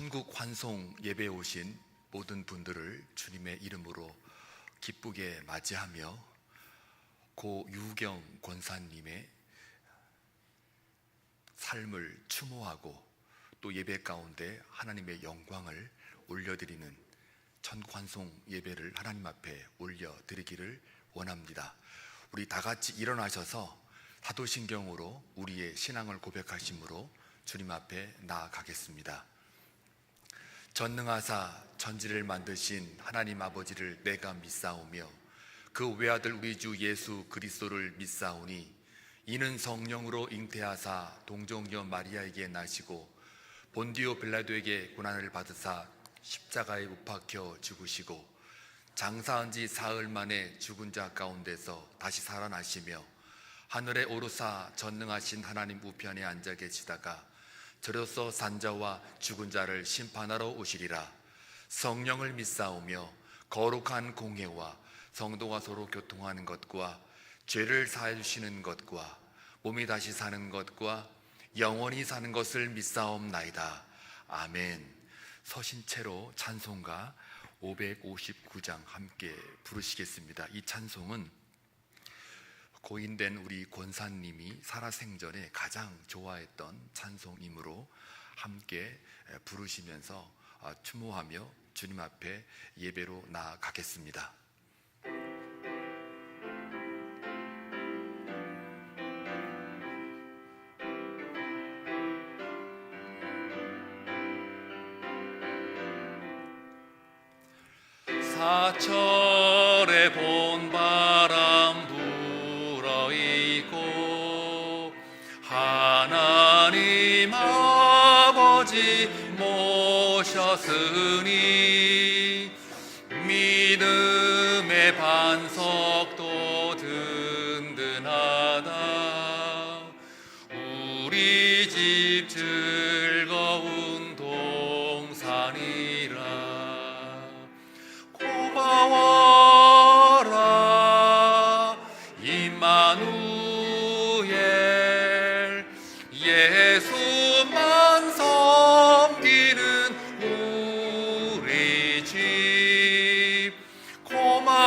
천국 환송 예배에 오신 모든 분들을 주님의 이름으로 기쁘게 맞이하며 고 유경 권사님의 삶을 추모하고 또 예배 가운데 하나님의 영광을 올려드리는 천국 환송 예배를 하나님 앞에 올려드리기를 원합니다. 우리 다 같이 일어나셔서 사도신경으로 우리의 신앙을 고백하심으로 주님 앞에 나아가겠습니다. 전능하사 천지를 만드신 하나님 아버지를 내가 믿사오며 그 외아들 우리 주 예수 그리스도를 믿사오니 이는 성령으로 잉태하사 동정녀 마리아에게 나시고 본디오 빌라도에게 고난을 받으사 십자가에 못 박혀 죽으시고 장사한 지 사흘 만에 죽은 자 가운데서 다시 살아나시며 하늘에 오르사 전능하신 하나님 우편에 앉아 계시다가 저로서 산자와 죽은 자를 심판하러 오시리라. 성령을 믿사오며 거룩한 공회와 성도가 서로 교통하는 것과 죄를 사해 주시는 것과 몸이 다시 사는 것과 영원히 사는 것을 믿사옵나이다. 아멘. 서신 채로 찬송가 559장 함께 부르시겠습니다. 이 찬송은 고인된 우리 권사님이 살아생전에 가장 좋아했던 찬송이므로 함께 부르시면서 추모하며 주님 앞에 예배로 나아가겠습니다. 사철의 봄바람 불어있고 하나님 아버지 모셨으니 믿음의 반석도 든든하다. 우리 집 즐거운 동산이라. 고마워라 임마누엘 예수만 섬기는 우리 집. 고마워라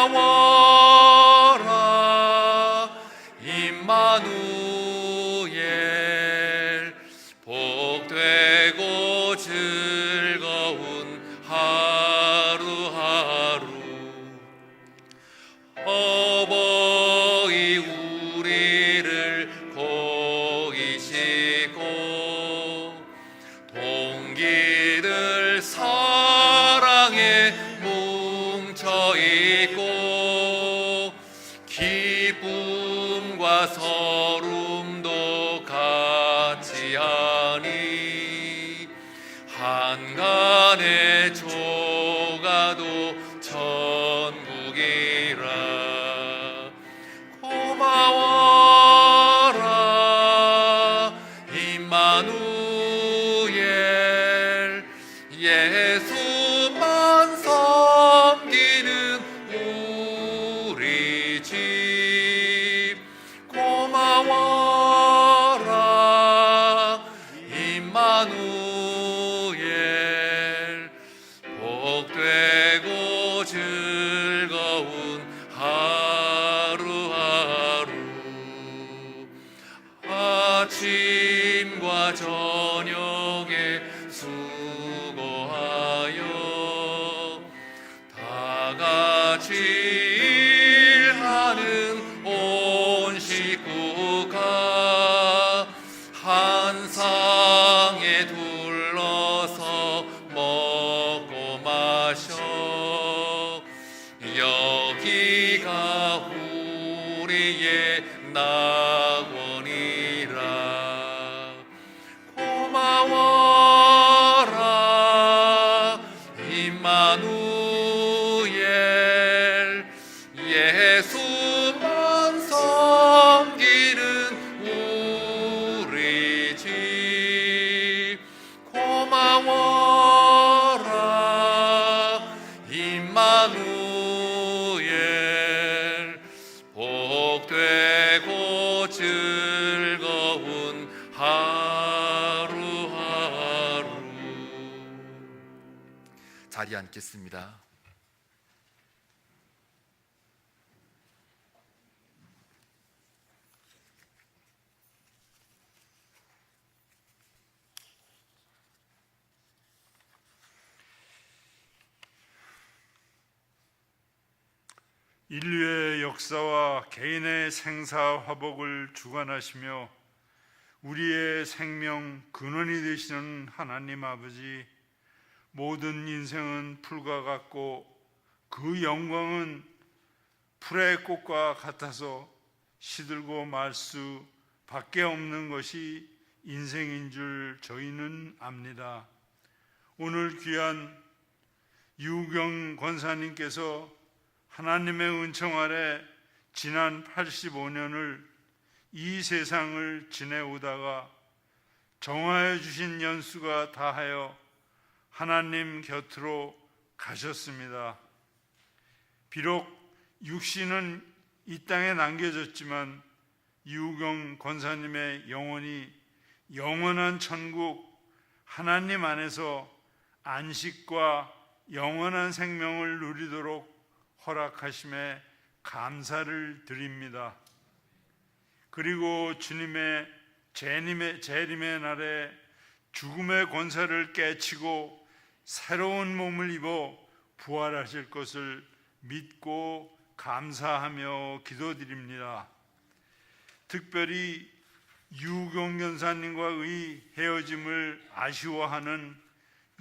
임마누엘 복되고 즐거운 하루하루. 어버이 우리를 고이시고 동기들 사랑에 뭉쳐있고 기쁨과 서름도 같이 하니 한간의 조가도 천국이라. 고마워라 임마누엘 예수만 섬기는 우리 집. 고마워라 임마누엘 복되고 즐거운 하루하루. 아침과 저녁에 수고하여 다 같이 일하는 온 식구가 한 상에 둘러서 먹고 마셔. 여기가 우리의 낙원이라. 고마워라 임마누엘 예수만 섬기는 우리 집. 고마워라 임마누엘 복되고 즐거운 하루하루. 읽겠습니다. 인류의 역사와 개인의 생사 화복을 주관하시며 우리의 생명 근원이 되시는 하나님 아버지, 모든 인생은 풀과 같고 그 영광은 풀의 꽃과 같아서 시들고 말 수 밖에 없는 것이 인생인 줄 저희는 압니다. 오늘 귀한 유경 권사님께서 하나님의 은총 아래 지난 85년을 이 세상을 지내오다가 정하여 주신 연수가 다하여 하나님 곁으로 가셨습니다. 비록 육신은 이 땅에 남겨졌지만 유경 권사님의 영혼이 영원한 천국 하나님 안에서 안식과 영원한 생명을 누리도록 허락하심에 감사를 드립니다. 그리고 주님의 재림의 날에 죽음의 권세를 깨치고 새로운 몸을 입어 부활하실 것을 믿고 감사하며 기도드립니다. 특별히 유경 권사님과의 헤어짐을 아쉬워하는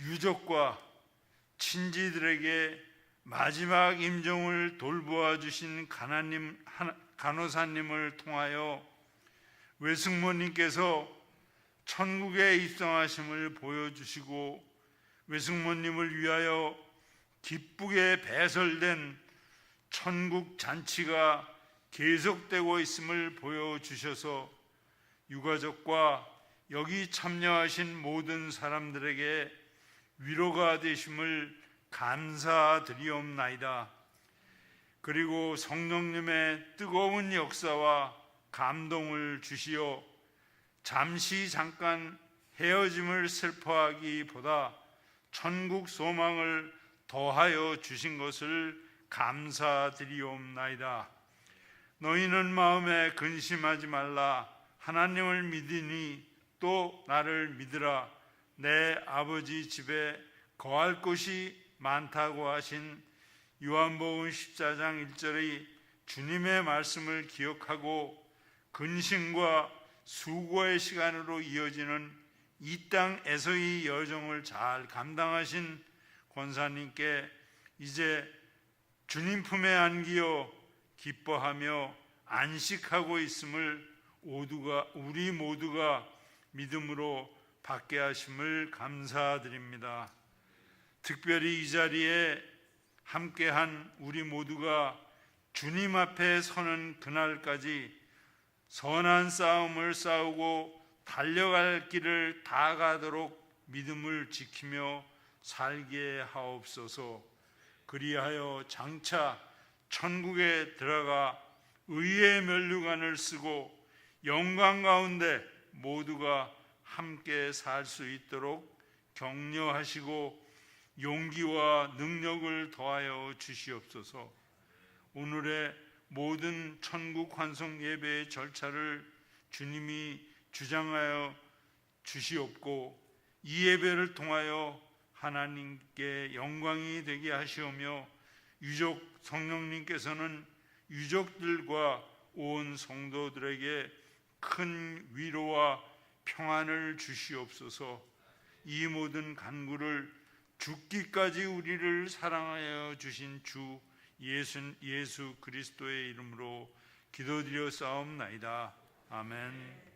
유족과 친지들에게 마지막 임종을 돌보아 주신 간호사님을 통하여 외숙모님께서 천국에 입성하심을 보여주시고 외숙모님을 위하여 기쁘게 배설된 천국 잔치가 계속되고 있음을 보여주셔서 유가족과 여기 참여하신 모든 사람들에게 위로가 되심을 감사드리옵나이다. 그리고 성령님의 뜨거운 역사와 감동을 주시어 잠깐 헤어짐을 슬퍼하기보다 천국 소망을 더하여 주신 것을 감사드리옵나이다. 너희는 마음에 근심하지 말라. 하나님을 믿으니 또 나를 믿으라. 내 아버지 집에 거할 곳이 많다고 하신 요한복음 14장 1절의 주님의 말씀을 기억하고 근심과 수고의 시간으로 이어지는 이 땅에서의 여정을 잘 감당하신 권사님께 이제 주님 품에 안기어 기뻐하며 안식하고 있음을 우리 모두가 믿음으로 받게 하심을 감사드립니다. 특별히 이 자리에 함께한 우리 모두가 주님 앞에 서는 그날까지 선한 싸움을 싸우고 달려갈 길을 다 가도록 믿음을 지키며 살게 하옵소서. 그리하여 장차 천국에 들어가 의의 면류관을 쓰고 영광 가운데 모두가 함께 살 수 있도록 격려하시고 용기와 능력을 더하여 주시옵소서. 오늘의 모든 천국 환송 예배의 절차를 주님이 주장하여 주시옵고 이 예배를 통하여 하나님께 영광이 되게 하시오며 유족 성령님께서는 유족들과 온 성도들에게 큰 위로와 평안을 주시옵소서. 이 모든 간구를 죽기까지 우리를 사랑하여 주신 주 예수 그리스도의 이름으로 기도드려 싸움나이다. 아멘.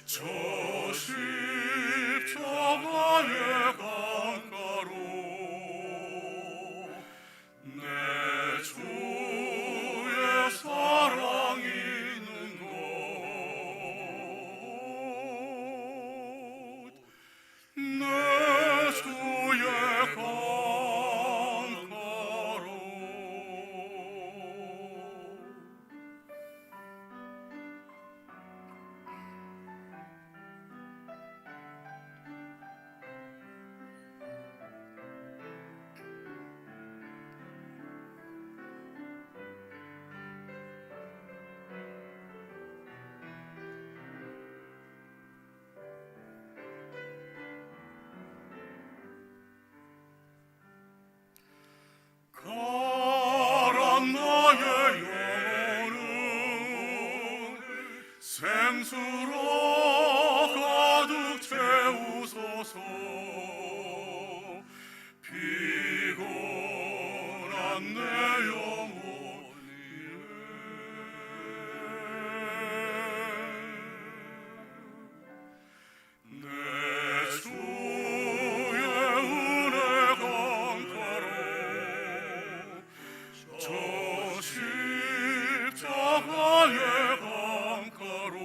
저 십자가의 강가로 내 주의 사랑이 있는 곳, 내 주의 강가로. 가란 나의 영혼을 생수로 가득 채우소서. 피곤한 내 영혼이에 내 주의 은혜 강가로 저 십자가의 강가로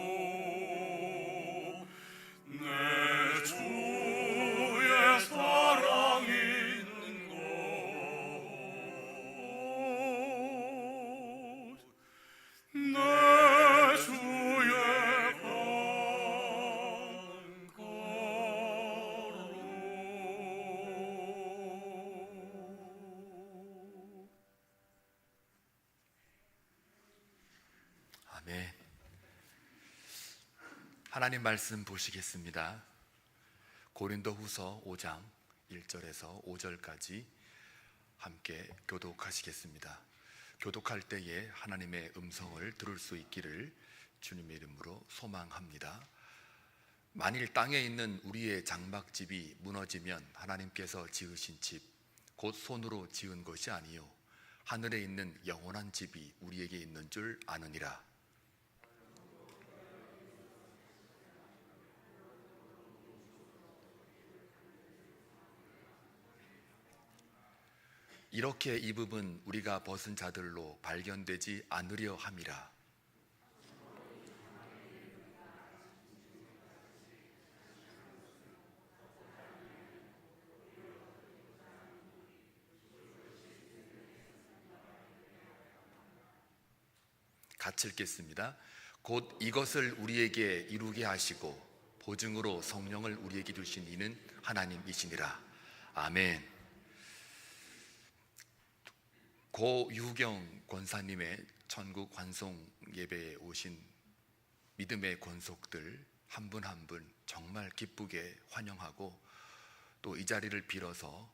내 주의 사랑이 있는 곳, 내 주의 강가로. 아멘. 하나님 말씀 보시겠습니다. 고린도후서 5장 1절에서 5절까지 함께 교독하시겠습니다. 교독할 때에 하나님의 음성을 들을 수 있기를 주님의 이름으로 소망합니다. 만일 땅에 있는 우리의 장막집이 무너지면 하나님께서 지으신 집, 곧 손으로 지은 것이 아니요 하늘에 있는 영원한 집이 우리에게 있는 줄 아느니라. 이렇게 입음은 우리가 벗은 자들로 발견되지 않으려 함이라. 같이 읽겠습니다. 곧 이것을 우리에게 이루게 하시고 보증으로 성령을 우리에게 주신 이는 하나님이시니라. 아멘. 고유경 권사님의 천국 환송 예배에 오신 믿음의 권속들 한 분 한 분 정말 기쁘게 환영하고 또 이 자리를 빌어서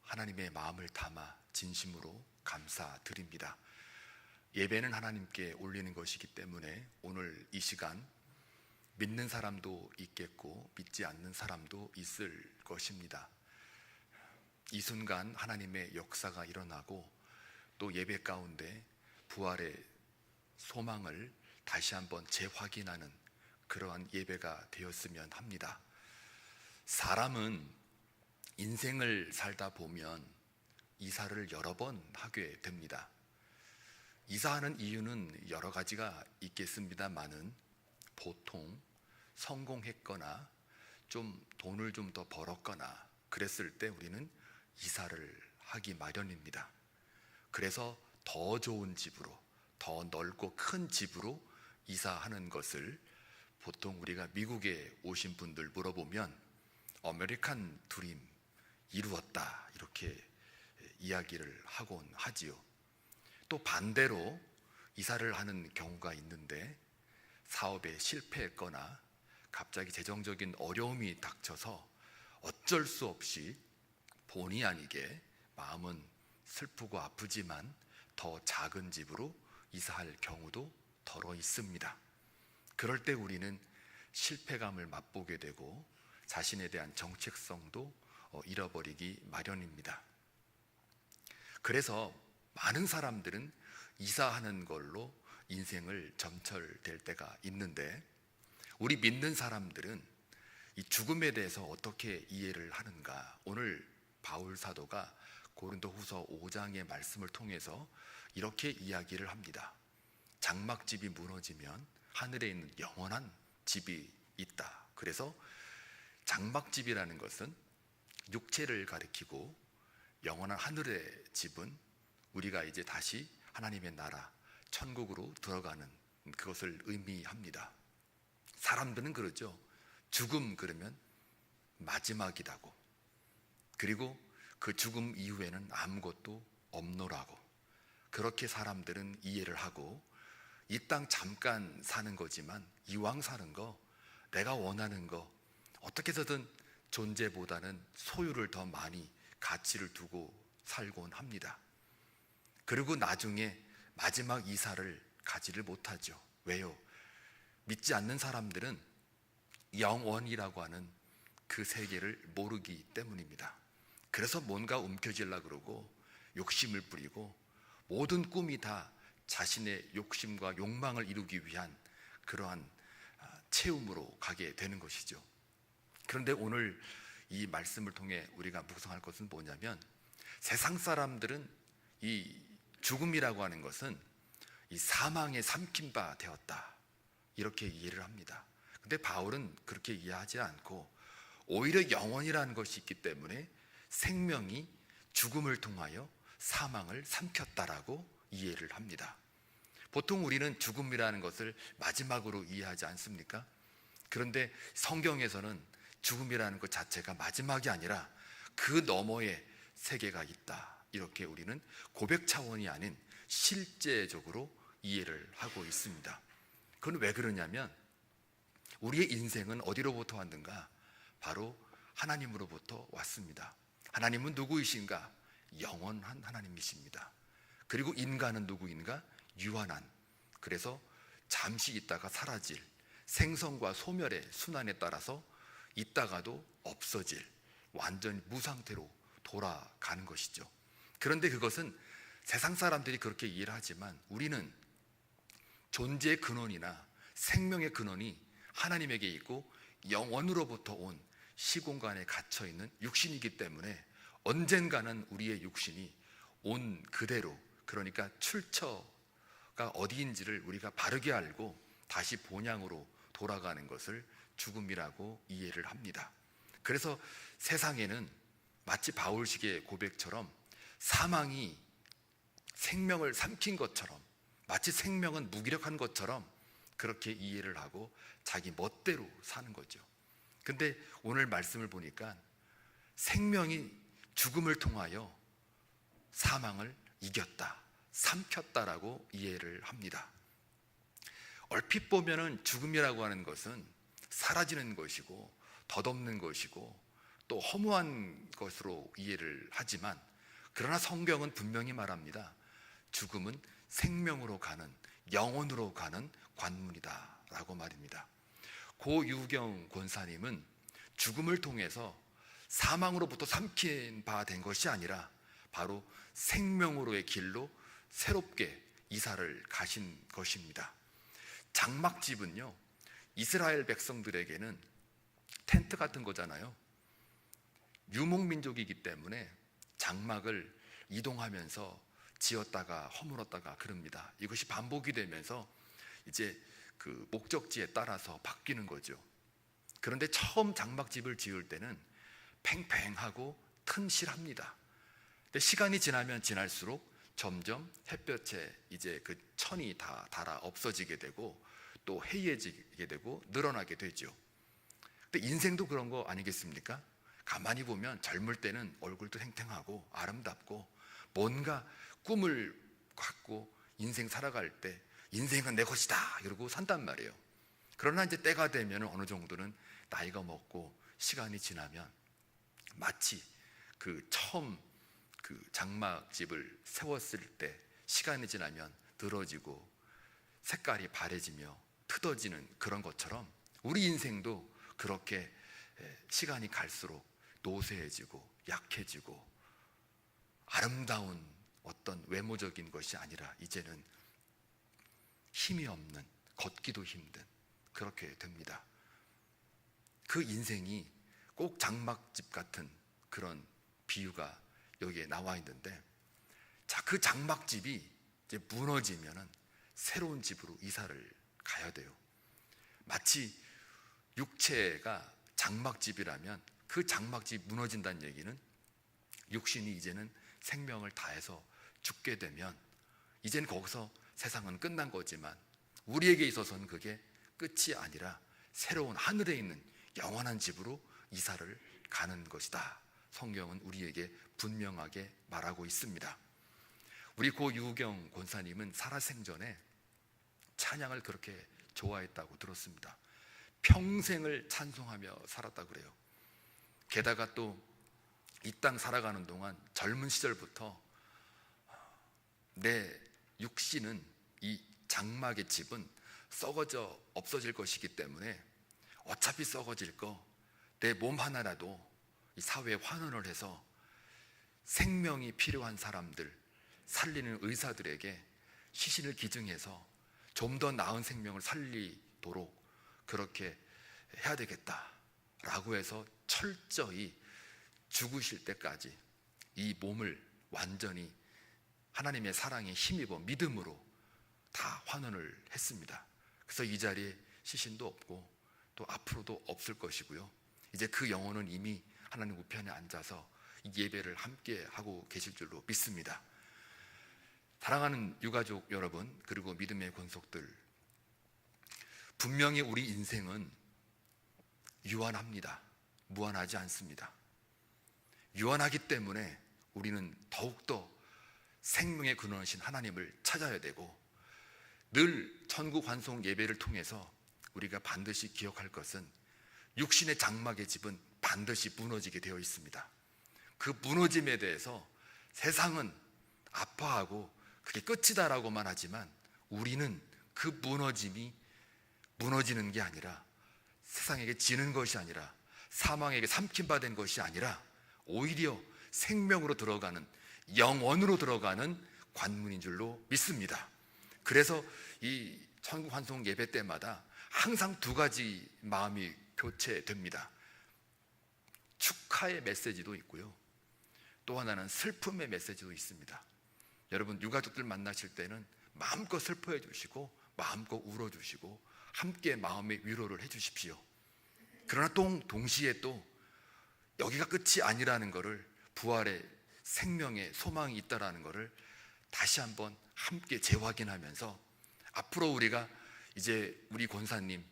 하나님의 마음을 담아 진심으로 감사드립니다. 예배는 하나님께 올리는 것이기 때문에 오늘 이 시간 믿는 사람도 있겠고 믿지 않는 사람도 있을 것입니다. 이 순간 하나님의 역사가 일어나고 또 예배 가운데 부활의 소망을 다시 한번 재확인하는 그러한 예배가 되었으면 합니다. 사람은 인생을 살다 보면 이사를 여러 번 하게 됩니다. 이사하는 이유는 여러 가지가 있겠습니다만은 보통 성공했거나 좀 돈을 좀 더 벌었거나 그랬을 때 우리는 이사를 하기 마련입니다. 그래서 더 좋은 집으로, 더 넓고 큰 집으로 이사하는 것을 보통 우리가 미국에 오신 분들 물어보면 아메리칸 드림 이루었다 이렇게 이야기를 하곤 하지요. 또 반대로 이사를 하는 경우가 있는데 사업에 실패했거나 갑자기 재정적인 어려움이 닥쳐서 어쩔 수 없이 본의 아니게 마음은 슬프고 아프지만 더 작은 집으로 이사할 경우도 더러 있습니다. 그럴 때 우리는 실패감을 맛보게 되고 자신에 대한 정체성도 잃어버리기 마련입니다. 그래서 많은 사람들은 이사하는 걸로 인생을 점철될 때가 있는데 우리 믿는 사람들은 이 죽음에 대해서 어떻게 이해를 하는가? 오늘 바울 사도가 고린도후서 5장의 말씀을 통해서 이렇게 이야기를 합니다. 장막집이 무너지면 하늘에 있는 영원한 집이 있다. 그래서 장막집이라는 것은 육체를 가리키고 영원한 하늘의 집은 우리가 이제 다시 하나님의 나라 천국으로 들어가는 그것을 의미합니다. 사람들은 그러죠. 죽음 그러면 마지막이라고. 그리고 그 죽음 이후에는 아무것도 없노라고. 그렇게 사람들은 이해를 하고 이 땅 잠깐 사는 거지만 이왕 사는 거, 내가 원하는 거 어떻게 해서든 존재보다는 소유를 더 많이 가치를 두고 살곤 합니다. 그리고 나중에 마지막 이사를 가지를 못하죠. 왜요? 믿지 않는 사람들은 영원이라고 하는 그 세계를 모르기 때문입니다. 그래서 뭔가 움켜쥐려고 그러고 욕심을 부리고 모든 꿈이 다 자신의 욕심과 욕망을 이루기 위한 그러한 채움으로 가게 되는 것이죠. 그런데 오늘 이 말씀을 통해 우리가 묵상할 것은 뭐냐면, 세상 사람들은 이 죽음이라고 하는 것은 이 사망에 삼킨 바 되었다, 이렇게 이해를 합니다. 근데 바울은 그렇게 이해하지 않고 오히려 영원이라는 것이 있기 때문에 생명이 죽음을 통하여 사망을 삼켰다라고 이해를 합니다. 보통 우리는 죽음이라는 것을 마지막으로 이해하지 않습니까? 그런데 성경에서는 죽음이라는 것 자체가 마지막이 아니라 그 너머에 세계가 있다, 이렇게 우리는 고백 차원이 아닌 실제적으로 이해를 하고 있습니다. 그건 왜 그러냐면 우리의 인생은 어디로부터 왔는가? 바로 하나님으로부터 왔습니다. 하나님은 누구이신가? 영원한 하나님이십니다. 그리고 인간은 누구인가? 유한한, 그래서 잠시 있다가 사라질, 생성과 소멸의 순환에 따라서 있다가도 없어질, 완전히 무상태로 돌아가는 것이죠. 그런데 그것은 세상 사람들이 그렇게 이해를 하지만 우리는 존재의 근원이나 생명의 근원이 하나님에게 있고 영원으로부터 온 시공간에 갇혀 있는 육신이기 때문에 언젠가는 우리의 육신이 온 그대로, 그러니까 출처가 어디인지를 우리가 바르게 알고 다시 본향으로 돌아가는 것을 죽음이라고 이해를 합니다. 그래서 세상에는 마치 바울식의 고백처럼 사망이 생명을 삼킨 것처럼, 마치 생명은 무기력한 것처럼 그렇게 이해를 하고 자기 멋대로 사는 거죠. 근데 오늘 말씀을 보니까 생명이 죽음을 통하여 사망을 이겼다, 삼켰다라고 이해를 합니다. 얼핏 보면은 죽음이라고 하는 것은 사라지는 것이고 덧없는 것이고 또 허무한 것으로 이해를 하지만, 그러나 성경은 분명히 말합니다. 죽음은 생명으로 가는, 영원으로 가는 관문이다 라고 말입니다. 고유경 권사님은 죽음을 통해서 사망으로부터 삼킨 바 된 것이 아니라 바로 생명으로의 길로 새롭게 이사를 가신 것입니다. 장막집은요, 이스라엘 백성들에게는 텐트 같은 거잖아요. 유목민족이기 때문에 장막을 이동하면서 지었다가 허물었다가 그럽니다. 이것이 반복이 되면서 이제 그 목적지에 따라서 바뀌는 거죠. 그런데 처음 장막집을 지을 때는 팽팽하고 튼실합니다. 근데 시간이 지나면 지날수록 점점 햇볕에 이제 그 천이 다 닳아 없어지게 되고 또 해이해지게 되고 늘어나게 되죠. 근데 인생도 그런 거 아니겠습니까? 가만히 보면 젊을 때는 얼굴도 탱탱하고 아름답고 뭔가 꿈을 갖고 인생 살아갈 때 인생은 내 것이다 이러고 산단 말이에요. 그러나 이제 때가 되면 어느 정도는 나이가 먹고 시간이 지나면 마치 그 처음 그 장막집을 세웠을 때 시간이 지나면 늘어지고 색깔이 바래지며 트어지는 그런 것처럼 우리 인생도 그렇게 시간이 갈수록 노쇠해지고 약해지고 아름다운 어떤 외모적인 것이 아니라 이제는 힘이 없는, 걷기도 힘든 그렇게 됩니다. 그 인생이 꼭 장막집 같은 그런 비유가 여기에 나와 있는데, 자, 그 장막집이 이제 무너지면은 새로운 집으로 이사를 가야 돼요. 마치 육체가 장막집이라면 그 장막집이 무너진다는 얘기는 육신이 이제는 생명을 다해서 죽게 되면 이제는 거기서 세상은 끝난 거지만 우리에게 있어서는 그게 끝이 아니라 새로운 하늘에 있는 영원한 집으로 이사를 가는 것이다. 성경은 우리에게 분명하게 말하고 있습니다. 우리 고 유경 권사님은 살아생전에 찬양을 그렇게 좋아했다고 들었습니다. 평생을 찬송하며 살았다고 그래요. 게다가 또 이 땅 살아가는 동안 젊은 시절부터 내 육신은, 이 장막의 집은 썩어져 없어질 것이기 때문에 어차피 썩어질 거 내 몸 하나라도 이 사회에 환원을 해서 생명이 필요한 사람들, 살리는 의사들에게 시신을 기증해서 좀 더 나은 생명을 살리도록 그렇게 해야 되겠다라고 해서 철저히 죽으실 때까지 이 몸을 완전히 하나님의 사랑에 힘입어 믿음으로 다 환원을 했습니다. 그래서 이 자리에 시신도 없고 또 앞으로도 없을 것이고요. 이제 그 영혼은 이미 하나님 우편에 앉아서 이 예배를 함께 하고 계실 줄로 믿습니다. 사랑하는 유가족 여러분, 그리고 믿음의 권속들, 분명히 우리 인생은 유한합니다. 무한하지 않습니다. 유한하기 때문에 우리는 더욱더 생명의 근원이신 하나님을 찾아야 되고, 늘 천국 환송 예배를 통해서 우리가 반드시 기억할 것은 육신의 장막의 집은 반드시 무너지게 되어 있습니다. 그 무너짐에 대해서 세상은 아파하고 그게 끝이다라고만 하지만 우리는 그 무너짐이 무너지는 게 아니라, 세상에게 지는 것이 아니라, 사망에게 삼킨받은 것이 아니라 오히려 생명으로 들어가는, 영원으로 들어가는 관문인 줄로 믿습니다. 그래서 이 천국 환송 예배 때마다 항상 두 가지 마음이 교체됩니다. 축하의 메시지도 있고요, 또 하나는 슬픔의 메시지도 있습니다. 여러분, 유가족들 만나실 때는 마음껏 슬퍼해 주시고 마음껏 울어 주시고 함께 마음의 위로를 해 주십시오. 그러나 동시에 또 여기가 끝이 아니라는 것을, 부활의 생명의 소망이 있다라는 것을 다시 한번 함께 재확인하면서 앞으로 우리가 이제 우리 권사님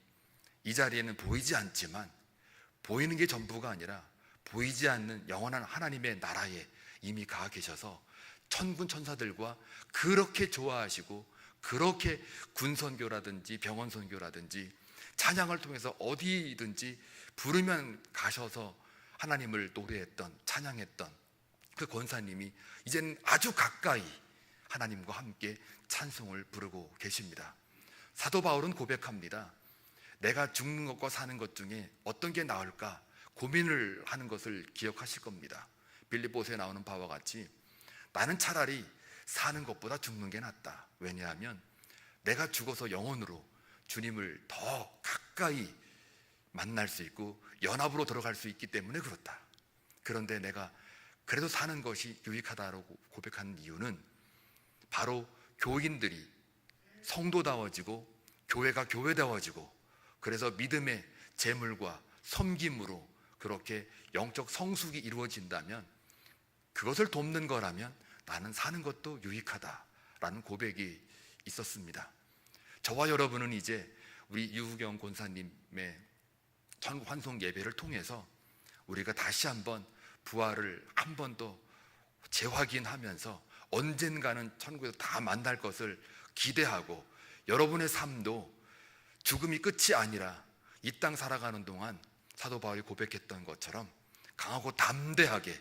이 자리에는 보이지 않지만, 보이는 게 전부가 아니라 보이지 않는 영원한 하나님의 나라에 이미 가 계셔서 천군 천사들과 그렇게 좋아하시고, 그렇게 군선교라든지 병원선교라든지 찬양을 통해서 어디든지 부르면 가셔서 하나님을 노래했던, 찬양했던 그 권사님이 이제는 아주 가까이 하나님과 함께 찬송을 부르고 계십니다. 사도 바울은 고백합니다. 내가 죽는 것과 사는 것 중에 어떤 게 나을까 고민을 하는 것을 기억하실 겁니다. 빌립보서에 나오는 바와 같이 나는 차라리 사는 것보다 죽는 게 낫다. 왜냐하면 내가 죽어서 영원으로 주님을 더 가까이 만날 수 있고 연합으로 들어갈 수 있기 때문에 그렇다. 그런데 내가 그래도 사는 것이 유익하다고 고백하는 이유는 바로 교인들이 성도다워지고 교회가 교회다워지고, 그래서 믿음의 재물과 섬김으로 그렇게 영적 성숙이 이루어진다면, 그것을 돕는 거라면 나는 사는 것도 유익하다라는 고백이 있었습니다. 저와 여러분은 이제 우리 유경 권사님의 천국 환송 예배를 통해서 우리가 다시 한번 부활을 한 번 더 재확인하면서 언젠가는 천국에서 다 만날 것을 기대하고, 여러분의 삶도 죽음이 끝이 아니라 이 땅 살아가는 동안 사도 바울이 고백했던 것처럼 강하고 담대하게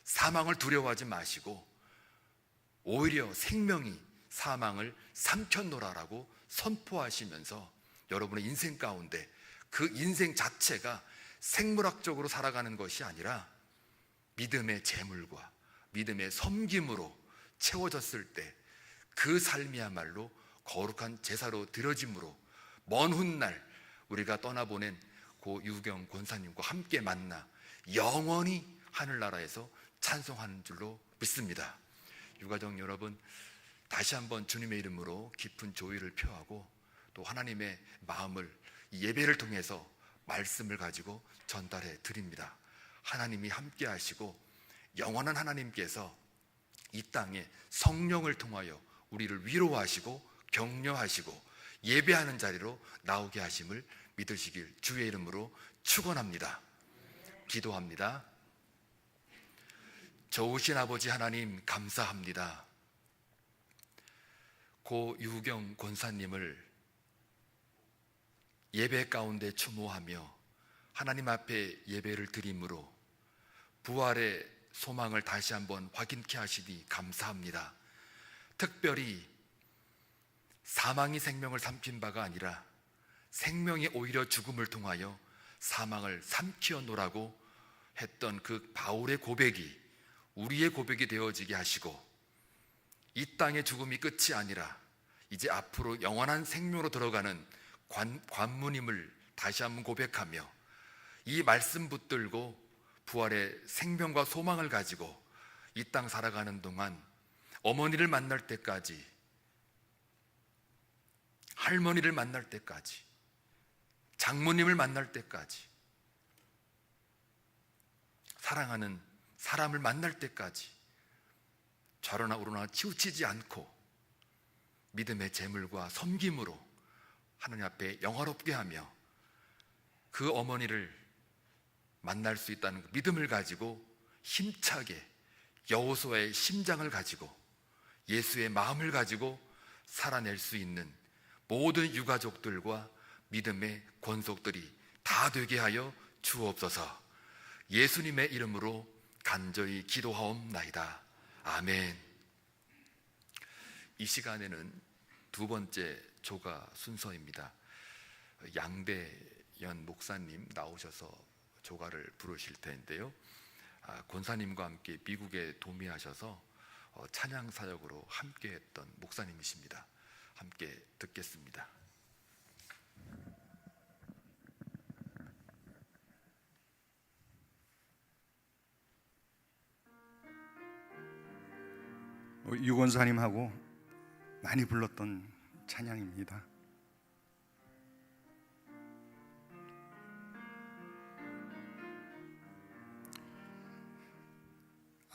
사망을 두려워하지 마시고 오히려 생명이 사망을 삼켰노라라고 선포하시면서 여러분의 인생 가운데 그 인생 자체가 생물학적으로 살아가는 것이 아니라 믿음의 재물과 믿음의 섬김으로 채워졌을 때 그 삶이야말로 거룩한 제사로 드려짐으로 먼 훗날 우리가 떠나보낸 고 유경 권사님과 함께 만나 영원히 하늘나라에서 찬송하는 줄로 믿습니다. 유가족 여러분, 다시 한번 주님의 이름으로 깊은 조의를 표하고 또 하나님의 마음을 이 예배를 통해서 말씀을 가지고 전달해 드립니다. 하나님이 함께 하시고 영원한 하나님께서 이 땅에 성령을 통하여 우리를 위로하시고 격려하시고 예배하는 자리로 나오게 하심을 믿으시길 주의 이름으로 축원합니다. 기도합니다. 좋으신 아버지 하나님, 감사합니다. 고 유경 권사님을 예배 가운데 추모하며 하나님 앞에 예배를 드림으로 부활의 소망을 다시 한번 확인케 하시니 감사합니다. 특별히 사망이 생명을 삼킨 바가 아니라 생명이 오히려 죽음을 통하여 사망을 삼키었노라고 했던 그 바울의 고백이 우리의 고백이 되어지게 하시고 이 땅의 죽음이 끝이 아니라 이제 앞으로 영원한 생명으로 들어가는 관문임을 다시 한번 고백하며 이 말씀 붙들고 부활의 생명과 소망을 가지고 이 땅 살아가는 동안 어머니를 만날 때까지, 할머니를 만날 때까지, 장모님을 만날 때까지, 사랑하는 사람을 만날 때까지 좌로나 우로나 치우치지 않고 믿음의 제물과 섬김으로 하나님 앞에 영화롭게 하며 그 어머니를 만날 수 있다는 그 믿음을 가지고 힘차게 여호수아의 심장을 가지고 예수의 마음을 가지고 살아낼 수 있는 모든 유가족들과 믿음의 권속들이 다 되게 하여 주옵소서. 예수님의 이름으로 간절히 기도하옵나이다. 아멘. 이 시간에는 두 번째 조가 순서입니다. 양대연 목사님 나오셔서 조가를 부르실 텐데요. 권사님과 함께 미국에 도미하셔서 찬양 사역으로 함께 했던 목사님이십니다. 함께 듣겠습니다. 유 권사님하고 많이 불렀던 찬양입니다.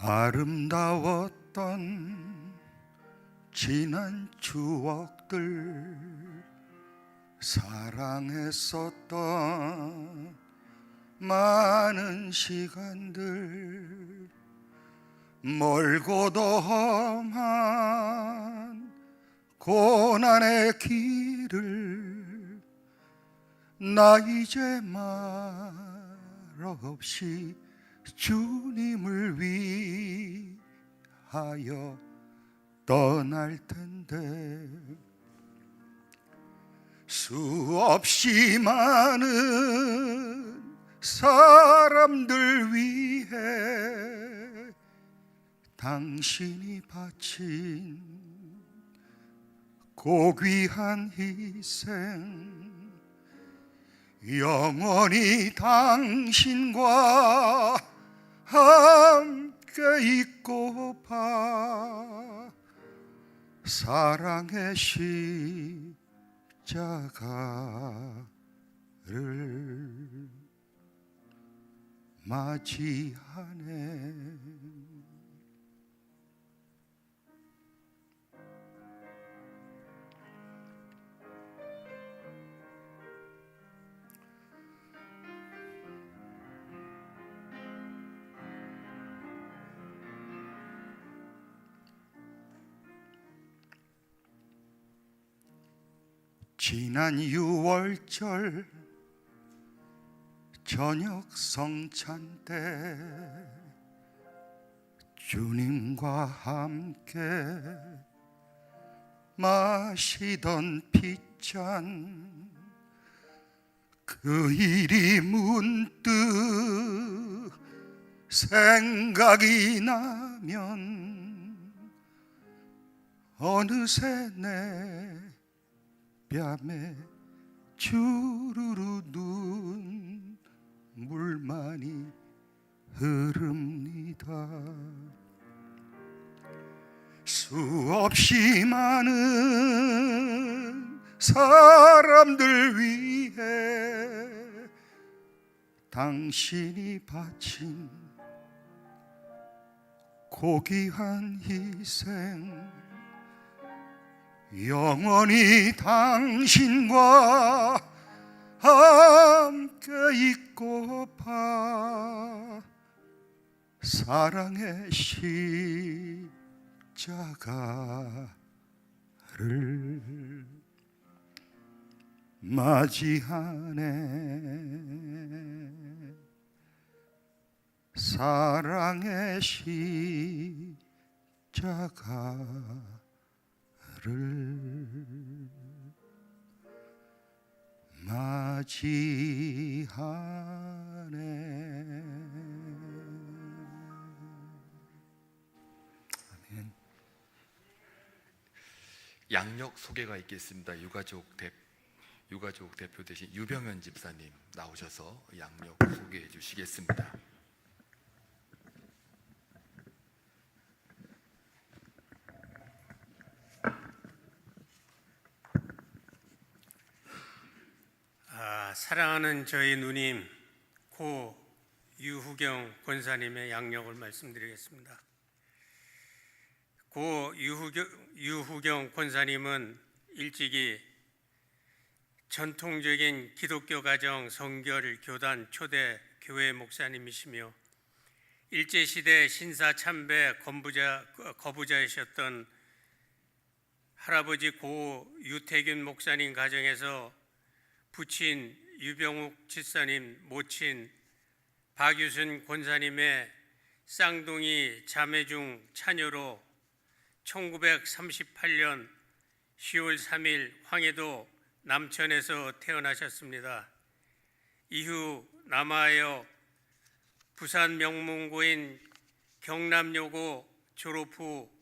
아름다웠던 지난 추억들, 사랑했었던 많은 시간들, 멀고도 험한 고난의 길을 나 이제 말없이 주님을 위하여 떠날 텐데, 수없이 많은 사람들 위해 당신이 바친 고귀한 희생, 영원히 당신과 함께 있고파 사랑의 십자가를 맞이하네. 지난 6월절 저녁 성찬 때 주님과 함께 마시던 핏잔, 그 일이 문득 생각이 나면 어느새 내 뺨에 주르르 눈물이 수없이 많은 사람들 위해 당신이 바친 고귀한 희생, 영원히 당신과 함께 있고파 사랑의 십자가를 맞이하네. 사랑의 십자가를 맞이하네. 아멘. 양력 소개가 있겠습니다. 유가족 대표 되신 유병현 집사님 나오셔서 양력 소개해 주시겠습니다. 사랑하는 저희 누님 고 유후경 권사님의 양력을 말씀드리겠습니다. 고 유후경 권사님은 일찍이 전통적인 기독교 가정 성결 교단 초대 교회 목사님이시며 일제시대 신사 참배 거부자이셨던 할아버지 고 유태균 목사님 가정에서 부친 유병욱 집사님, 모친 박유순 권사님의 쌍둥이 자매 중 자녀로 1938년 10월 3일 황해도 남천에서 태어나셨습니다. 이후 남하여 부산 명문고인 경남여고 졸업 후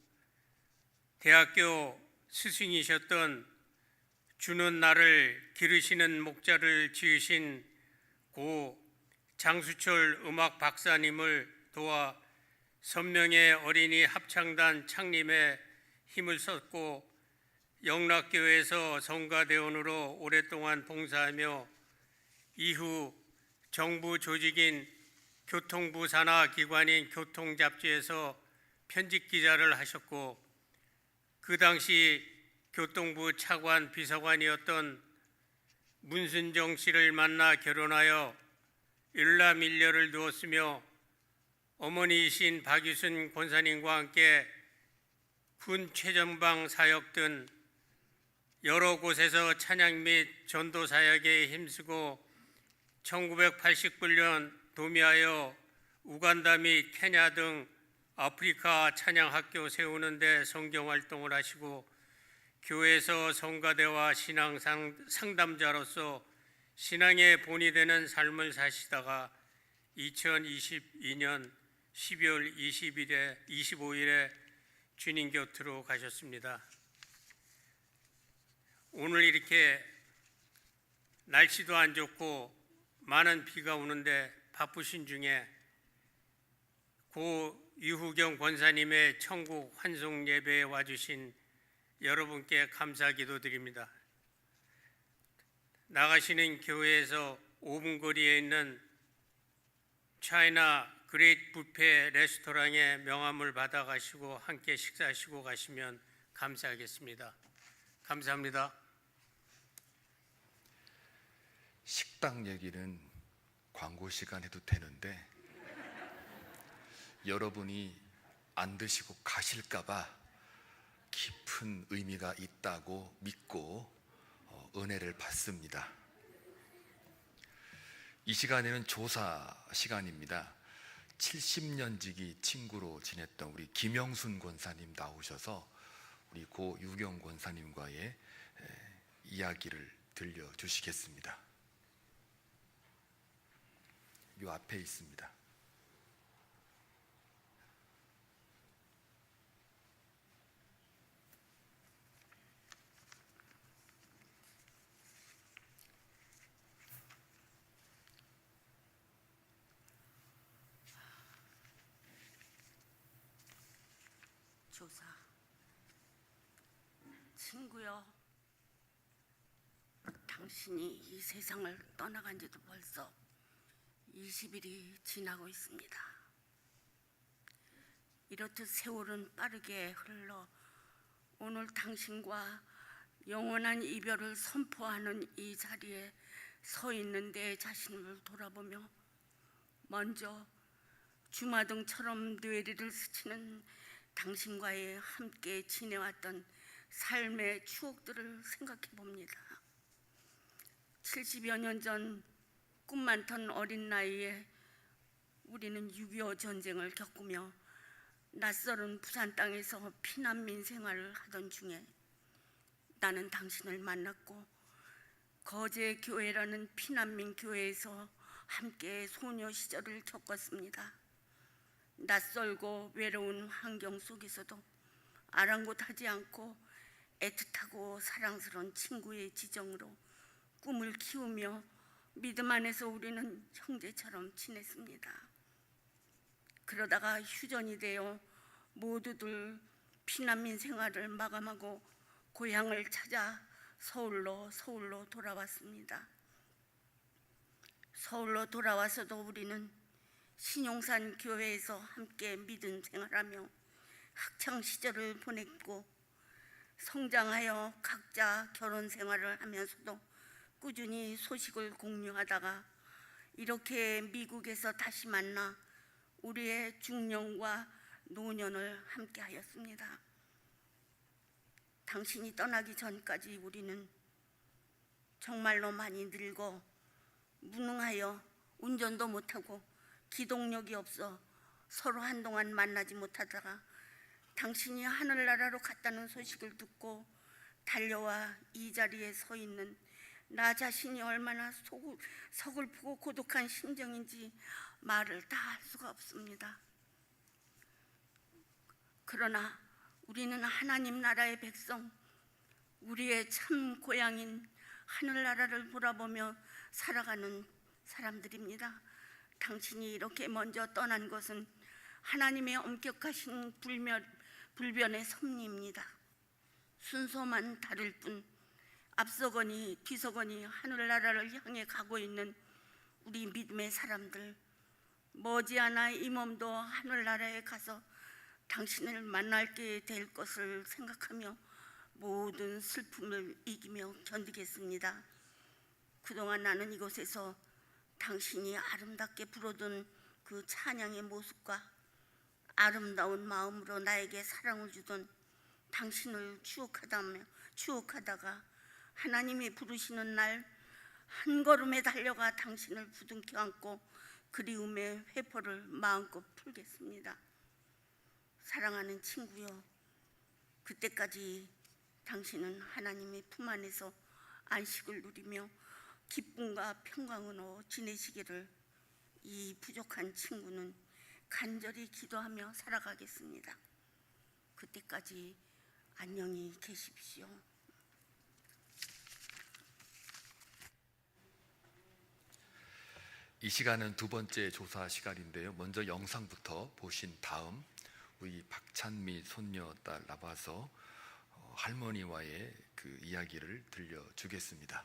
대학교 스승이셨던 주는 나를 기르시는 목자를 지으신 고 장수철 음악 박사님을 도와 선명의 어린이 합창단 창립에 힘을 썼고 영락교회에서 성가대원으로 오랫동안 봉사하며 이후 정부 조직인 교통부 산하 기관인 교통잡지에서 편집기자를 하셨고 그 당시 교통부 차관 비서관이었던 문순정 씨를 만나 결혼하여 일남일녀를 두었으며 어머니이신 박유순 권사님과 함께 군 최전방 사역 등 여러 곳에서 찬양 및 전도 사역에 힘쓰고 1989년 도미하여 우간다 및 케냐 등 아프리카 찬양학교 세우는 데 성경활동을 하시고 교회에서 성가대와 신앙 상담자로서 신앙의 본이 되는 삶을 사시다가 2022년 12월 25일에 주님 곁으로 가셨습니다. 오늘 이렇게 날씨도 안 좋고 많은 비가 오는데 바쁘신 중에 고 유후경 권사님의 천국 환송 예배에 와주신 여러분께 감사 기도드립니다. 나가시는 교회에서 5분 거리에 있는 차이나 그레이트 뷔페 레스토랑의 명함을 받아가시고 함께 식사하시고 가시면 감사하겠습니다. 감사합니다. 식당 얘기는 광고 시간 해도 되는데 여러분이 안 드시고 가실까봐 깊은 의미가 있다고 믿고 은혜를 받습니다. 이 시간에는 조사 시간입니다. 70년 지기 친구로 지냈던 우리 김영순 권사님 나오셔서 우리 고 유경 권사님과의 이야기를 들려주시겠습니다. 이 앞에 있습니다. 조사 친구여, 당신이 이 세상을 떠나간 지도 벌써 20일이 지나고 있습니다. 이렇듯 세월은 빠르게 흘러 오늘 당신과 영원한 이별을 선포하는 이 자리에 서 있는 내 자신을 돌아보며 먼저 주마등처럼 뇌리를 스치는 당신과의 함께 지내왔던 삶의 추억들을 생각해 봅니다. 70여 년 전 꿈 많던 어린 나이에 우리는 6.25 전쟁을 겪으며 낯설은 부산 땅에서 피난민 생활을 하던 중에 나는 당신을 만났고 거제 교회라는 피난민 교회에서 함께 소녀 시절을 겪었습니다. 낯설고 외로운 환경 속에서도 아랑곳하지 않고 애틋하고 사랑스러운 친구의 지정으로 꿈을 키우며 믿음 안에서 우리는 형제처럼 지냈습니다. 그러다가 휴전이 되어 모두들 피난민 생활을 마감하고 고향을 찾아 서울로 돌아왔습니다. 서울로 돌아와서도 우리는 신용산 교회에서 함께 믿음 생활하며 학창 시절을 보냈고 성장하여 각자 결혼 생활을 하면서도 꾸준히 소식을 공유하다가 이렇게 미국에서 다시 만나 우리의 중년과 노년을 함께 하였습니다. 당신이 떠나기 전까지 우리는 정말로 많이 늙어 무능하여 운전도 못하고 기동력이 없어 서로 한동안 만나지 못하다가 당신이 하늘나라로 갔다는 소식을 듣고 달려와 이 자리에 서 있는 나 자신이 얼마나 서글프고 고독한 심정인지 말을 다 할 수가 없습니다. 그러나 우리는 하나님 나라의 백성, 우리의 참 고향인 하늘나라를 바라보며 살아가는 사람들입니다. 당신이 이렇게 먼저 떠난 것은 하나님의 엄격하신 불변의 섭리입니다. 순서만 다를 뿐 앞서거니 뒤서거니 하늘나라를 향해 가고 있는 우리 믿음의 사람들, 머지않아 이 몸도 하늘나라에 가서 당신을 만나게 될 것을 생각하며 모든 슬픔을 이기며 견디겠습니다. 그동안 나는 이곳에서 당신이 아름답게 부르던 그 찬양의 모습과 아름다운 마음으로 나에게 사랑을 주던 당신을 추억하다가 하나님이 부르시는 날 한 걸음에 달려가 당신을 부둥켜 안고 그리움의 회포를 마음껏 풀겠습니다. 사랑하는 친구여, 그때까지 당신은 하나님의 품 안에서 안식을 누리며 기쁨과 평강으로 지내시기를 이 부족한 친구는 간절히 기도하며 살아가겠습니다. 그때까지 안녕히 계십시오. 이 시간은 두 번째 조사 시간인데요. 먼저 영상부터 보신 다음 우리 박찬미 손녀딸 나와서 할머니와의 그 이야기를 들려주겠습니다.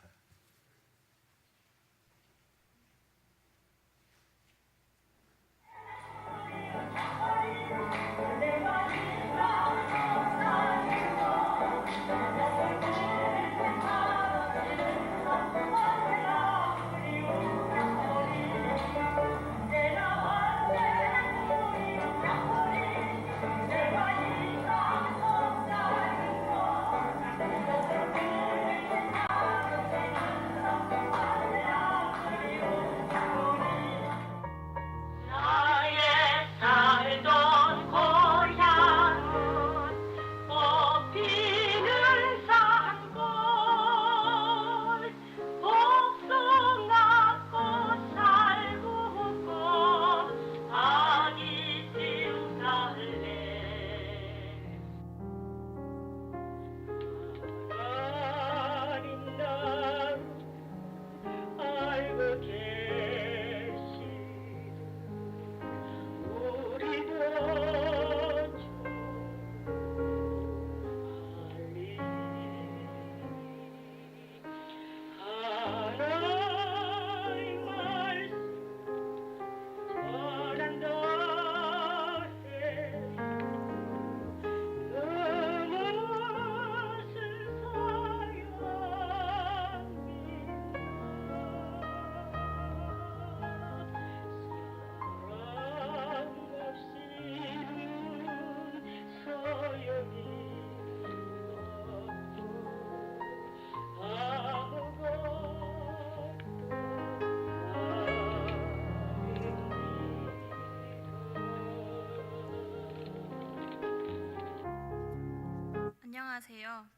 안녕하세요.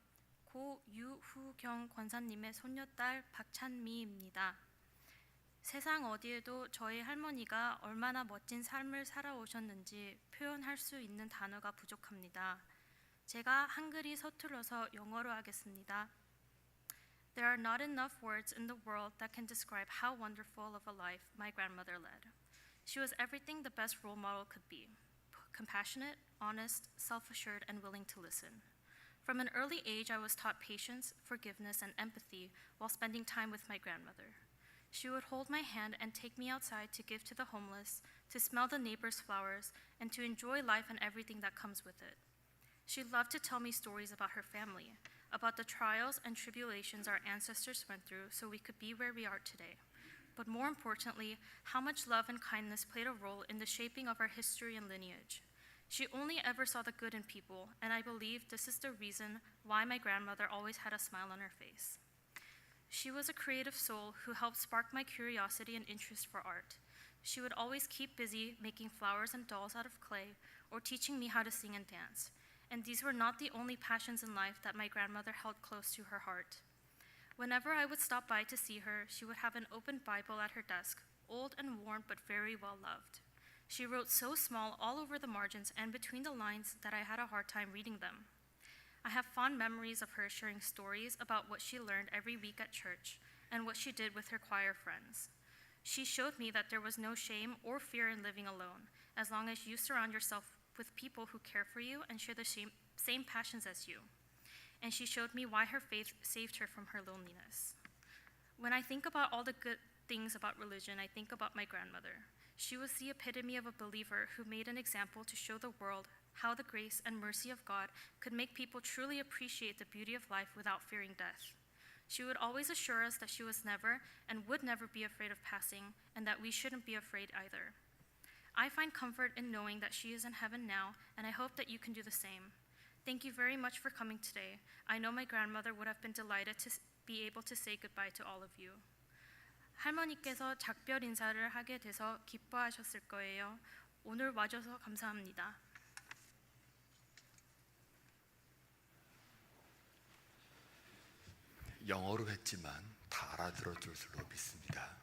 고 유후경 권사님의 손녀딸 박찬미입니다. 세상 어디에도 저희 할머니가 얼마나 멋진 삶을 살아오셨는지 표현할 수 있는 단어가 부족합니다. 제가 한글이 서툴러서 영어로 하겠습니다. There are not enough words in the world that can describe how wonderful of a life my grandmother led. She was everything the best role model could be: compassionate, honest, self-assured, and willing to listen. From an early age, I was taught patience, forgiveness, and empathy while spending time with my grandmother. She would hold my hand and take me outside to give to the homeless, to smell the neighbor's flowers, and to enjoy life and everything that comes with it. She loved to tell me stories about her family, about the trials and tribulations our ancestors went through so we could be where we are today. But more importantly, how much love and kindness played a role in the shaping of our history and lineage. She only ever saw the good in people, and I believe this is the reason why my grandmother always had a smile on her face. She was a creative soul who helped spark my curiosity and interest for art. She would always keep busy making flowers and dolls out of clay or teaching me how to sing and dance. And these were not the only passions in life that my grandmother held close to her heart. Whenever I would stop by to see her, she would have an open Bible at her desk, old and worn but very well loved. She wrote so small all over the margins and between the lines that I had a hard time reading them. I have fond memories of her sharing stories about what she learned every week at church and what she did with her choir friends. She showed me that there was no shame or fear in living alone, as long as you surround yourself with people who care for you and share the same passions as you. And she showed me why her faith saved her from her loneliness. When I think about all the good things about religion, I think about my grandmother. She was the epitome of a believer who made an example to show the world how the grace and mercy of God could make people truly appreciate the beauty of life without fearing death. She would always assure us that she was never and would never be afraid of passing, and that we shouldn't be afraid either. I find comfort in knowing that she is in heaven now, and I hope that you can do the same. Thank you very much for coming today. I know my grandmother would have been delighted to be able to say goodbye to all of you. 할머니께서 작별 인사를 하게 돼서 기뻐하셨을 거예요. 오늘 와줘서 감사합니다. 영어로 했지만 다 알아들어 줄 줄로 믿습니다.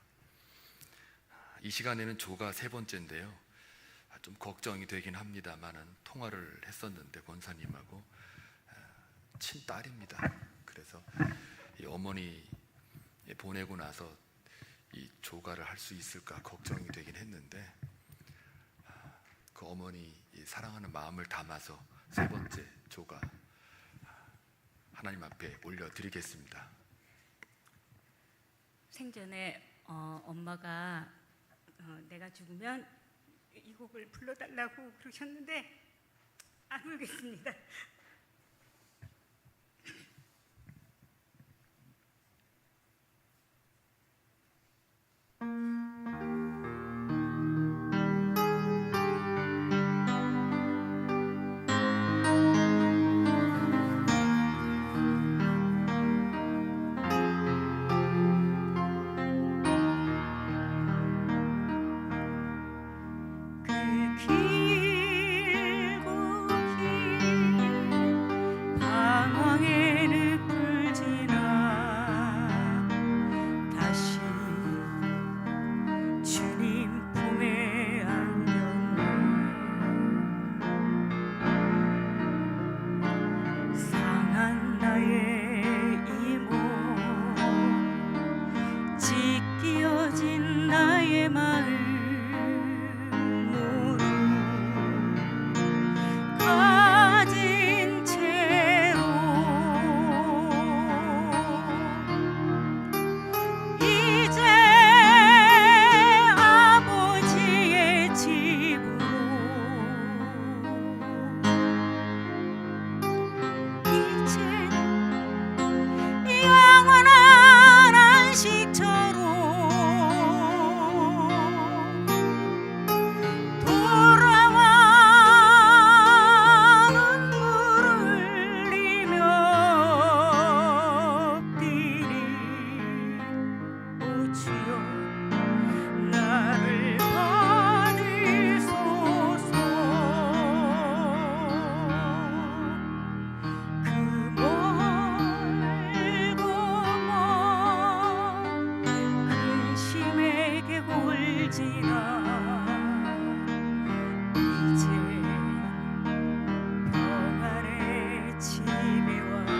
이 시간에는 조가 세 번째인데요. 좀 걱정이 되긴 합니다만은 통화를 했었는데 권사님하고 친딸입니다. 그래서 이 어머니 보내고 나서 이 조가를 할 수 있을까 걱정이 되긴 했는데 그 어머니 사랑하는 마음을 담아서 세 번째 조가 하나님 앞에 올려드리겠습니다. 생전에 엄마가 내가 죽으면 이 곡을 불러달라고 그러셨는데 안 울겠습니다. 그 길고 긴 이제 평안의 집에 왔네.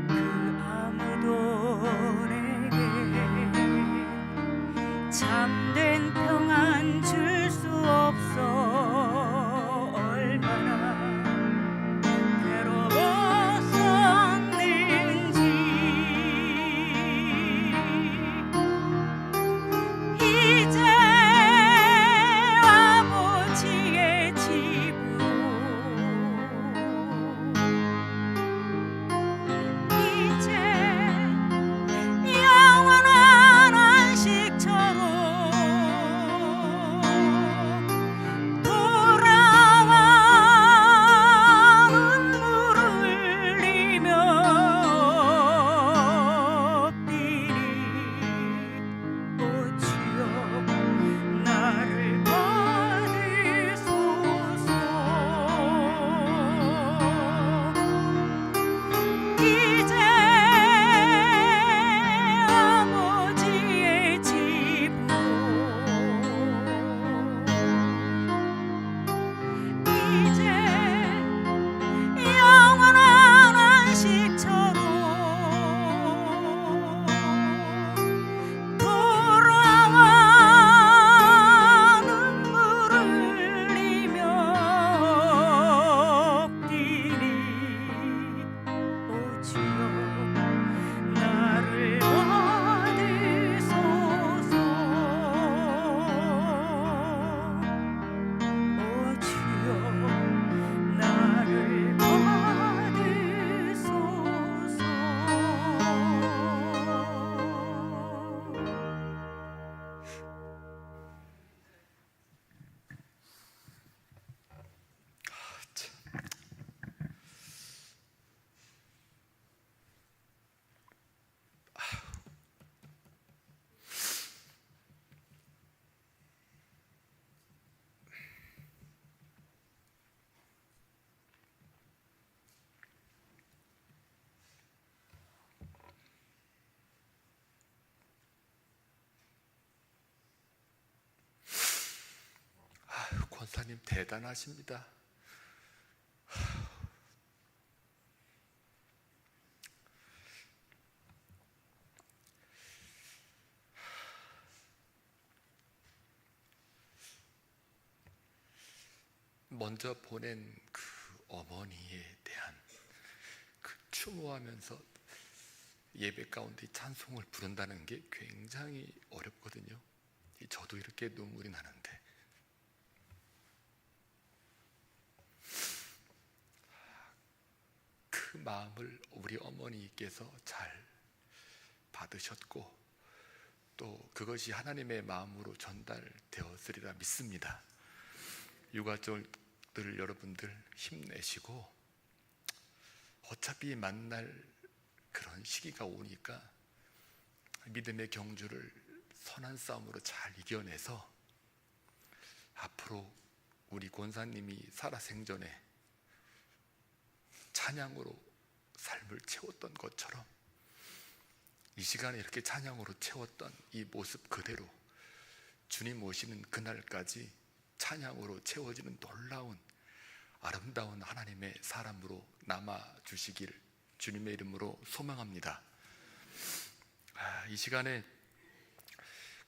그 아무도 내게 참된 평안 줄 수 없어. 얼마나 괴로웠었는지. 이제 아버지의 집으로 이제 영원한 안식처로 돌아와 눈물을 흘리며 엎드리. 오 주여 나를 받으소서. 이제 아버지의 집으로 이제 영원한 안식처로 돌아와 눈물을 흘리며 엎드리. 오 주여 나를 받으소서. 오 주여 나를 권사님 대단하십니다. 먼저 보낸 그 어머니에 대한 그 추모하면서 예배 가운데 찬송을 부른다는 게 굉장히 어렵거든요. 저도 이렇게 눈물이 나는데 그 마음을 우리 어머니께서 잘 받으셨고 또 그것이 하나님의 마음으로 전달되었으리라 믿습니다. 유가족들 여러분들 힘내시고 어차피 만날 그런 시기가 오니까 믿음의 경주를 선한 싸움으로 잘 이겨내서 앞으로 우리 권사님이 살아생전에 찬양으로 삶을 채웠던 것처럼 이 시간에 이렇게 찬양으로 채웠던 이 모습 그대로 주님 오시는 그날까지 찬양으로 채워지는 놀라운 아름다운 하나님의 사람으로 남아주시기를 주님의 이름으로 소망합니다. 이 시간에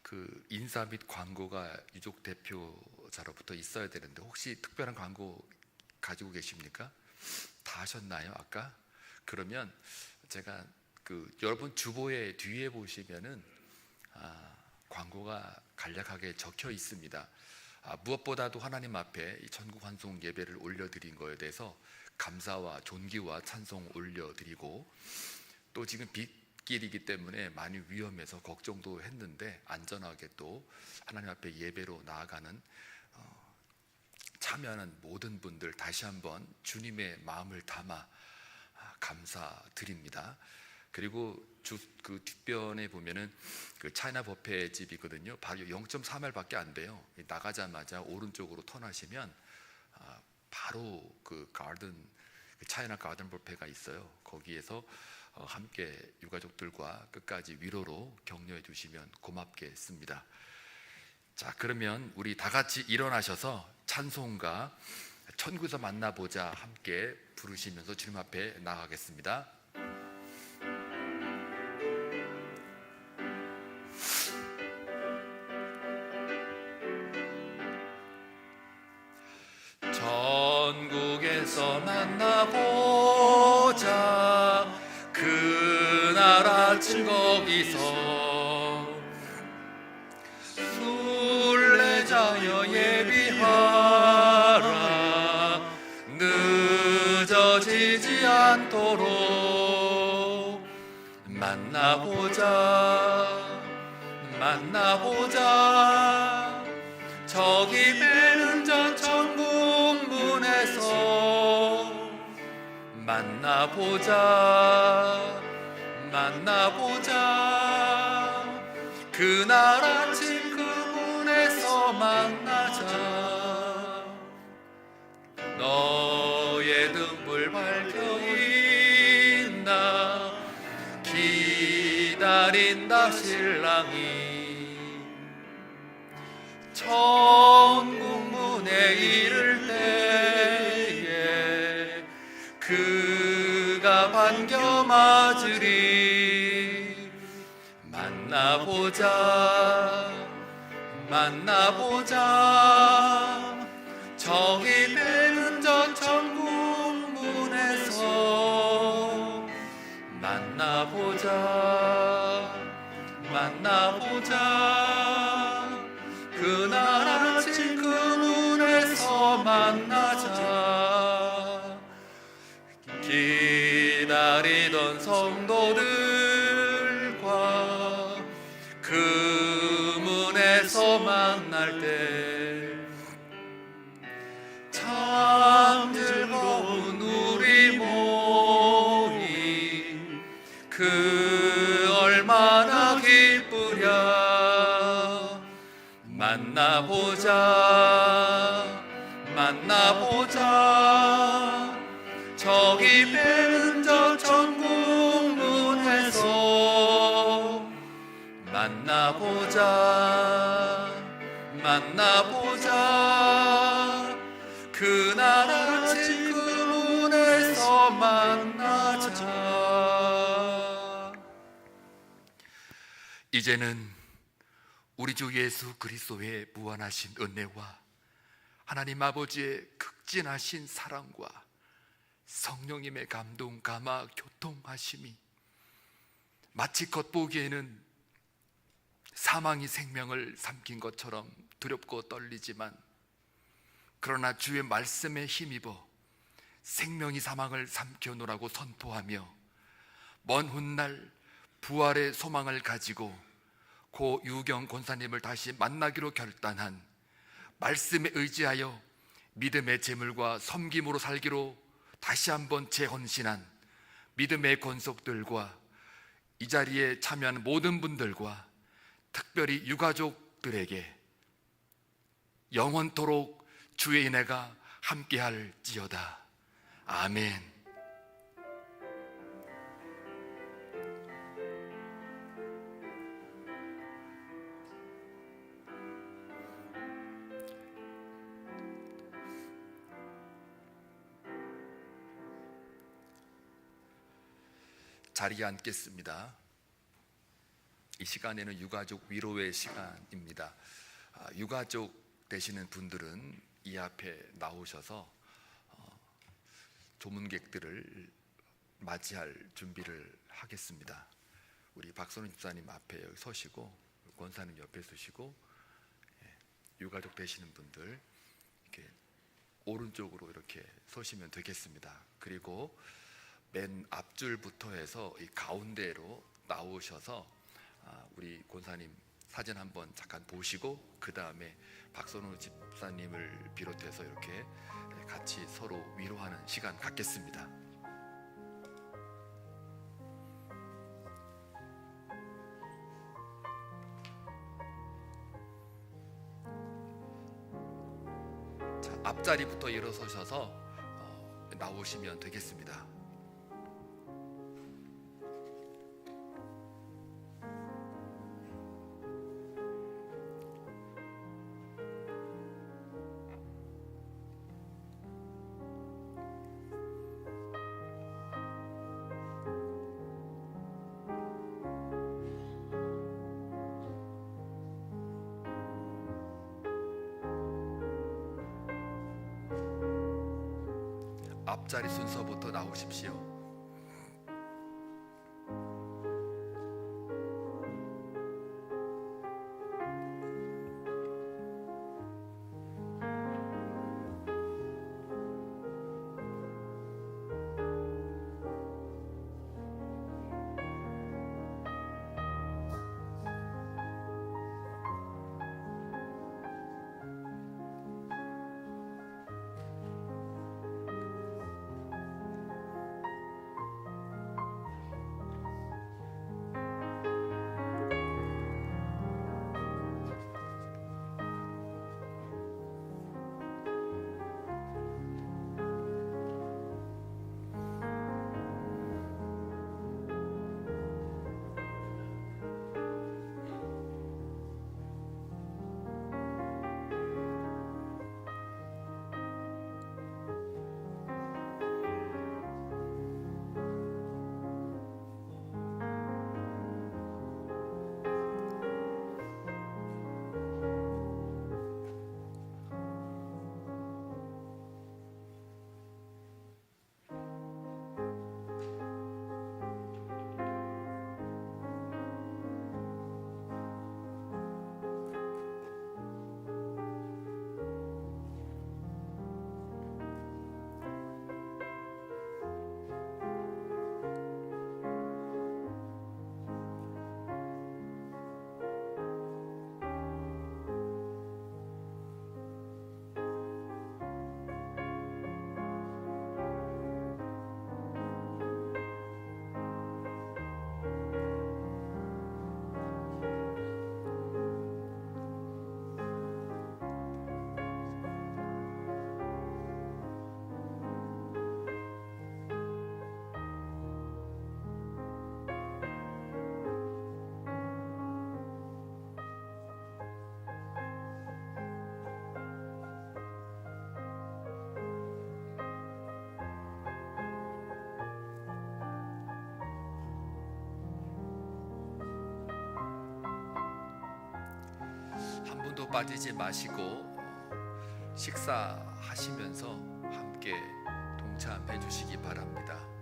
그 인사 및 광고가 유족 대표자로부터 있어야 되는데 혹시 특별한 광고 가지고 계십니까? 다 하셨나요? 아까? 그러면 제가 그 여러분 주보의 뒤에 보시면은 광고가 간략하게 적혀 있습니다. 무엇보다도 하나님 앞에 이 전국 환송 예배를 올려드린 거에 대해서 감사와 존귀와 찬송 올려드리고 또 지금 빗길이기 때문에 많이 위험해서 걱정도 했는데 안전하게 또 하나님 앞에 예배로 나아가는 참여하는 모든 분들 다시 한번 주님의 마음을 담아 감사드립니다. 그리고 그 뒷변에 보면은 그 차이나 버페 집이거든요. 바로 0.3마일밖에 안 돼요. 나가자마자 오른쪽으로 턴하시면 바로 그 가든, 그 차이나 가든 버페가 있어요. 거기에서 함께 유가족들과 끝까지 위로로 격려해 주시면 고맙겠습니다. 자, 그러면 우리 다 같이 일어나셔서 찬송가 천국에서 만나보자 함께 부르시면서 주님 앞에 나가겠습니다. 천국에서 만나보자 그날 아침 거기서 순례자여 예비하라 늦어지지 않도록 만나보자 저기 배는 저 천국 문에서 만나보자 그날 아침 그 문에서 만나자 너의 등불 밝혀있나 기다린다 신랑이 천국 문에 이를 때에 그가 반겨 맞으리 만나보자 저기 배는 저 천국 문에서 만나보자 그날 아침 그 문에서 만나자 기다리던 성도들과 그 문에서 만날 때 참 즐거운 우리 모임 그 얼마나 기쁘랴 만나보자 저기 배는 저 천국 문에서 만나보자 그날 아침 그 문에서 만나자. 이제는 우리 주 예수 그리스도의 무한하신 은혜와 하나님 아버지의 극진하신 사랑과 성령님의 감동, 감화, 교통하심이 마치 겉보기에는 사망이 생명을 삼킨 것처럼 두렵고 떨리지만 그러나 주의 말씀에 힘입어 생명이 사망을 삼켜놓으라고 선포하며 먼 훗날 부활의 소망을 가지고 고 유경 권사님을 다시 만나기로 결단한 말씀에 의지하여 믿음의 재물과 섬김으로 살기로 다시 한번 재헌신한 믿음의 권속들과 이 자리에 참여한 모든 분들과 특별히 유가족들에게 영원토록 주의 은혜가 함께할지어다. 아멘. 자리에 앉겠습니다. 이 시간에는 유가족 위로의 시간입니다. 유가족 되시는 분들은 이 앞에 나오셔서 조문객들을 맞이할 준비를 하겠습니다. 우리 박선우 집사님 앞에 여기 서시고 권사님 옆에 서시고 유가족 되시는 분들 이렇게 오른쪽으로 이렇게 서시면 되겠습니다. 그리고 맨 앞줄부터 해서 이 가운데로 나오셔서 우리 권사님 사진 한번 잠깐 보시고 그 다음에 박선우 집사님을 비롯해서 이렇게 같이 서로 위로하는 시간 갖겠습니다. 자, 앞자리부터 일어서셔서 나오시면 되겠습니다. 앞자리 순서부터 나오십시오. 한 분도 빠지지 마시고 식사하시면서 함께 동참해 주시기 바랍니다.